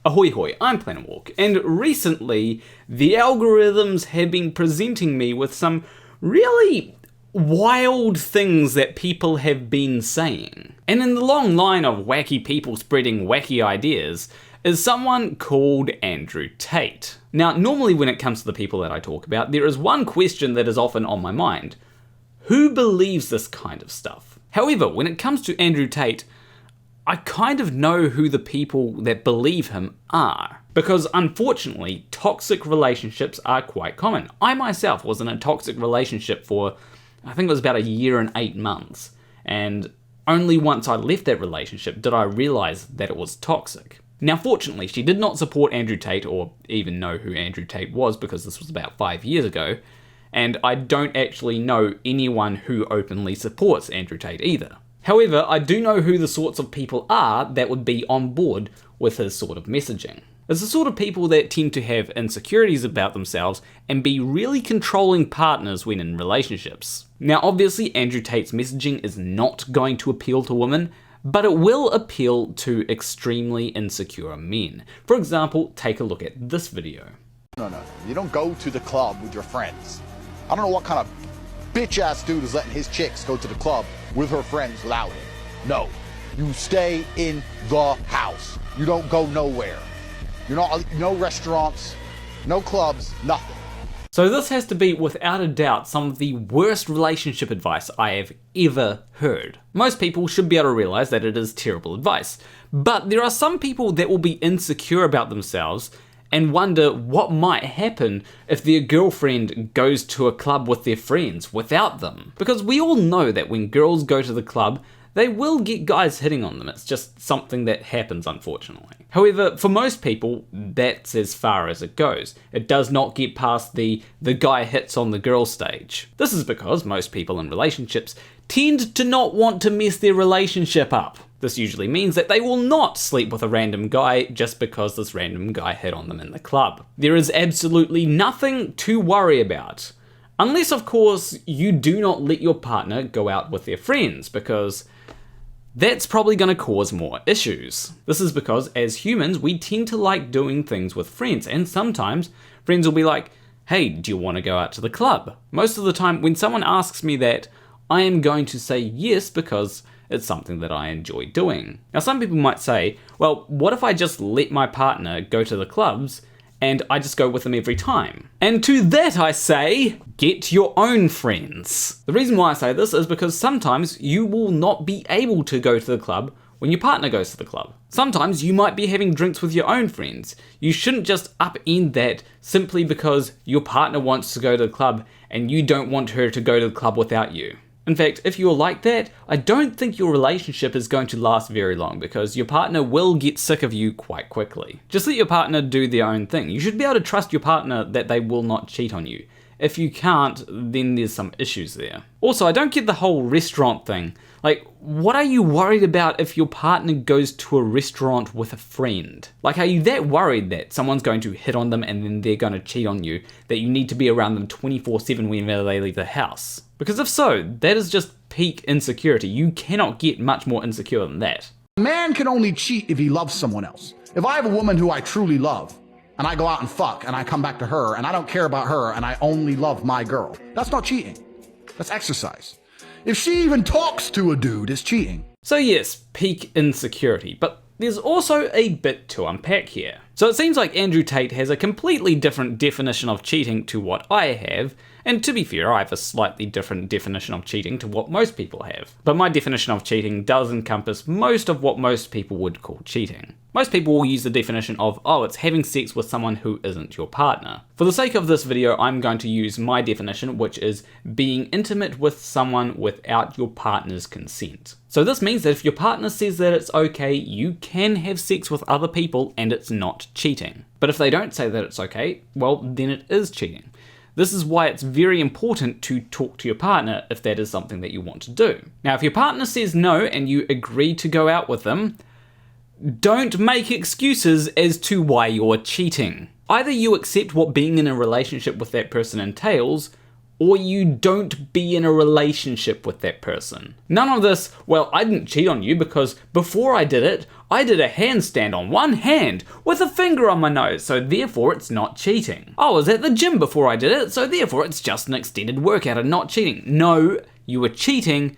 Ahoy hoy, I'm Planet Walk, and recently the algorithms have been presenting me with some really wild things that people have been saying. And in the long line of wacky people spreading wacky ideas is someone called Andrew Tate. Now, normally when it comes to the people that I talk about, there is one question that is often on my mind. Who believes this kind of stuff? However, when it comes to Andrew Tate, I kind of know who the people that believe him are. Because unfortunately, toxic relationships are quite common. I myself was in a toxic relationship for, I think it was about 1 year and 8 months. And only once I left that relationship did I realize that it was toxic. Now fortunately, she did not support Andrew Tate or even know who Andrew Tate was because this was about 5 years ago. And I don't actually know anyone who openly supports Andrew Tate either. However, I do know who the sorts of people are that would be on board with his sort of messaging. It's the sort of people that tend to have insecurities about themselves and be really controlling partners when in relationships. Now obviously Andrew Tate's messaging is not going to appeal to women, but it will appeal to extremely insecure men. For example, take a look at this video. No, you don't go to the club with your friends. I don't know what kind of bitch-ass dude is letting his chicks go to the club with her friends without him. No, you stay in the house. You don't go nowhere. You're not, no restaurants, no clubs, nothing. So this has to be, without a doubt, some of the worst relationship advice I have ever heard. Most people should be able to realize that it is terrible advice, but there are some people that will be insecure about themselves and wonder what might happen if their girlfriend goes to a club with their friends without them. Because we all know that when girls go to the club, they will get guys hitting on them. It's just something that happens, unfortunately. However, for most people, that's as far as it goes. It does not get past the guy hits on the girl stage. This is because most people in relationships tend to not want to mess their relationship up. This usually means that they will not sleep with a random guy just because this random guy hit on them in the club. There is absolutely nothing to worry about. Unless, of course, you do not let your partner go out with their friends, because that's probably going to cause more issues. This is because, as humans, we tend to like doing things with friends, and sometimes friends will be like, hey, do you want to go out to the club? Most of the time, when someone asks me that, I am going to say yes because it's something that I enjoy doing. Now, some people might say, well, what if I just let my partner go to the clubs and I just go with them every time? And to that I say, get your own friends. The reason why I say this is because sometimes you will not be able to go to the club when your partner goes to the club. Sometimes you might be having drinks with your own friends. You shouldn't just upend that simply because your partner wants to go to the club and you don't want her to go to the club without you. In fact, if you're like that, I don't think your relationship is going to last very long because your partner will get sick of you quite quickly. Just let your partner do their own thing. You should be able to trust your partner that they will not cheat on you. If you can't, then there's some issues there. Also, I don't get the whole restaurant thing. Like, what are you worried about if your partner goes to a restaurant with a friend? Like, are you that worried that someone's going to hit on them and then they're going to cheat on you that you need to be around them 24/7 whenever they leave the house? Because if so, that is just peak insecurity. You cannot get much more insecure than that. A man can only cheat if he loves someone else. If I have a woman who I truly love, and I go out and fuck, and I come back to her, and I don't care about her, and I only love my girl, that's not cheating. That's exercise. If she even talks to a dude, it's cheating. So yes, peak insecurity, but there's also a bit to unpack here. So it seems like Andrew Tate has a completely different definition of cheating to what I have, and to be fair, I have a slightly different definition of cheating to what most people have. But my definition of cheating does encompass most of what most people would call cheating. Most people will use the definition of, oh, it's having sex with someone who isn't your partner. For the sake of this video, I'm going to use my definition, which is being intimate with someone without your partner's consent. So this means that if your partner says that it's okay, you can have sex with other people and it's not cheating. But if they don't say that it's okay, well, then it is cheating. This is why it's very important to talk to your partner if that is something that you want to do. Now, if your partner says no and you agree to go out with them, don't make excuses as to why you're cheating. Either you accept what being in a relationship with that person entails, or you don't be in a relationship with that person. None of this, well, I didn't cheat on you because before I did it, I did a handstand on one hand with a finger on my nose, so therefore it's not cheating. I was at the gym before I did it, so therefore it's just an extended workout and not cheating. No, you were cheating.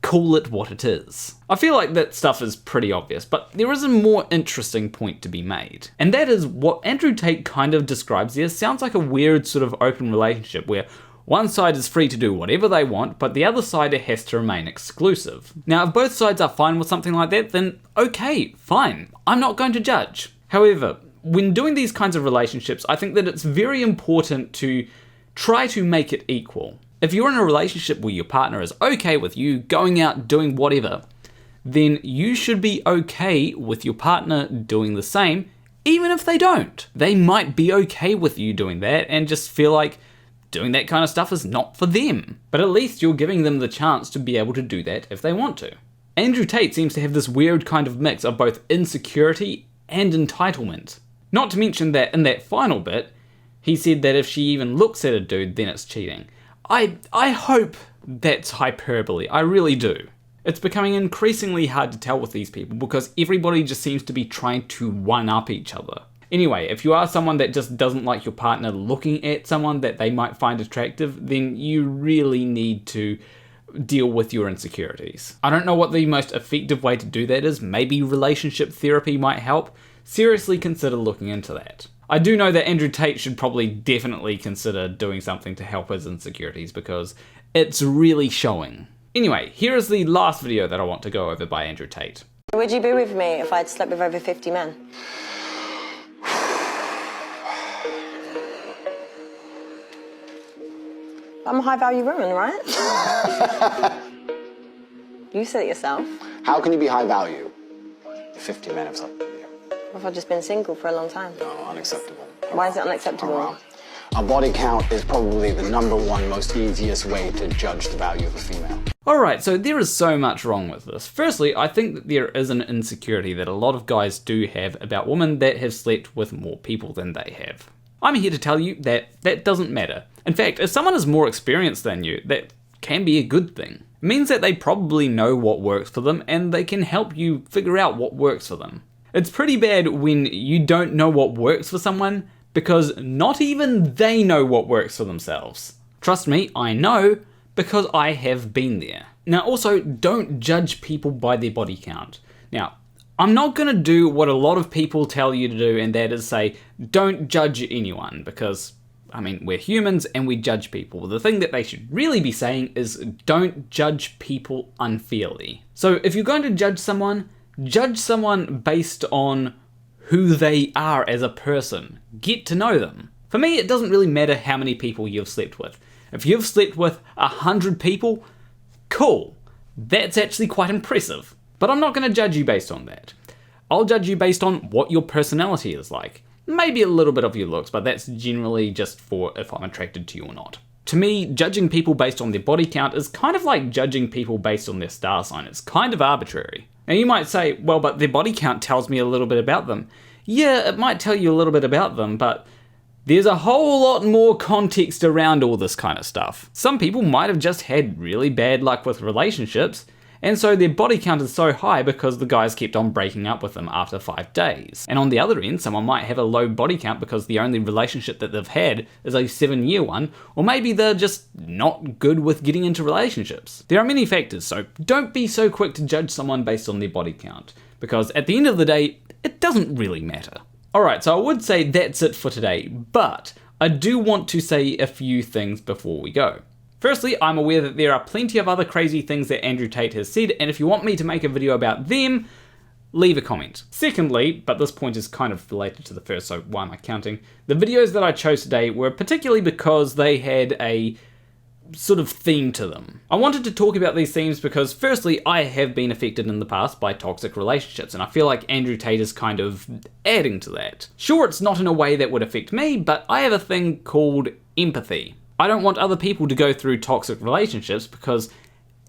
Call it what it is. I feel like that stuff is pretty obvious, but there is a more interesting point to be made. And that is what Andrew Tate kind of describes there sounds like a weird sort of open relationship where one side is free to do whatever they want, but the other side has to remain exclusive. Now, if both sides are fine with something like that, then okay, fine. I'm not going to judge. However, when doing these kinds of relationships, I think that it's very important to try to make it equal. If you're in a relationship where your partner is okay with you going out doing whatever, then you should be okay with your partner doing the same, even if they don't. They might be okay with you doing that and just feel like doing that kind of stuff is not for them. But at least you're giving them the chance to be able to do that if they want to. Andrew Tate seems to have this weird kind of mix of both insecurity and entitlement. Not to mention that in that final bit, he said that if she even looks at a dude, then it's cheating. I hope that's hyperbole, I really do. It's becoming increasingly hard to tell with these people because everybody just seems to be trying to one-up each other. Anyway, if you are someone that just doesn't like your partner looking at someone that they might find attractive, then you really need to deal with your insecurities. I don't know what the most effective way to do that is. Maybe relationship therapy might help. Seriously consider looking into that. I do know that Andrew Tate should probably definitely consider doing something to help his insecurities because it's really showing. Anyway, here is the last video that I want to go over by Andrew Tate. Would you be with me if I'd slept with over 50 men? I'm a high-value woman, right? You said it yourself. How can you be high value? 50 men have slept with you. What if I've just been single for a long time? No, unacceptable. Why is it unacceptable? Wrong. A body count is probably the #1 most easiest way to judge the value of a female. Alright, so there is so much wrong with this. Firstly, I think that there is an insecurity that a lot of guys do have about women that have slept with more people than they have. I'm here to tell you that that doesn't matter. In fact, if someone is more experienced than you, that can be a good thing. It means that they probably know what works for them and they can help you figure out what works for them. It's pretty bad when you don't know what works for someone because not even they know what works for themselves. Trust me, I know because I have been there. Now also, don't judge people by their body count. Now, I'm not going to do what a lot of people tell you to do, and that is say, don't judge anyone, because, I mean, we're humans and we judge people. The thing that they should really be saying is don't judge people unfairly. So if you're going to judge someone based on who they are as a person. Get to know them. For me, it doesn't really matter how many people you've slept with. If you've slept with 100 people, cool. That's actually quite impressive. But I'm not going to judge you based on that. I'll judge you based on what your personality is like. Maybe a little bit of your looks, but that's generally just for if I'm attracted to you or not. To me, judging people based on their body count is kind of like judging people based on their star sign. It's kind of arbitrary. Now you might say, well, but their body count tells me a little bit about them. Yeah, it might tell you a little bit about them, but there's a whole lot more context around all this kind of stuff. Some people might have just had really bad luck with relationships, and so their body count is so high because the guys kept on breaking up with them after 5 days. And on the other end, someone might have a low body count because the only relationship that they've had is a 7-year one, or maybe they're just not good with getting into relationships. There are many factors, so don't be so quick to judge someone based on their body count, because at the end of the day, it doesn't really matter. Alright, so I would say that's it for today, but I do want to say a few things before we go. Firstly, I'm aware that there are plenty of other crazy things that Andrew Tate has said, and if you want me to make a video about them, leave a comment. Secondly, but this point is kind of related to the first, so why am I counting? The videos that I chose today were particularly because they had a sort of theme to them. I wanted to talk about these themes because firstly, I have been affected in the past by toxic relationships, and I feel like Andrew Tate is kind of adding to that. Sure, it's not in a way that would affect me, but I have a thing called empathy. I don't want other people to go through toxic relationships because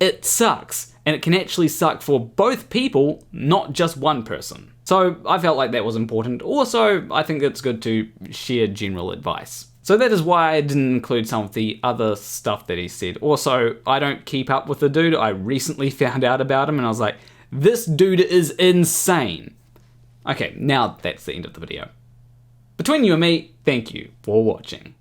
it sucks, and it can actually suck for both people, not just one person. So I felt like that was important. Also, I think it's good to share general advice. So that is why I didn't include some of the other stuff that he said. Also, I don't keep up with the dude. I recently found out about him and I was like, this dude is insane. Okay, now that's the end of the video. Between you and me, thank you for watching.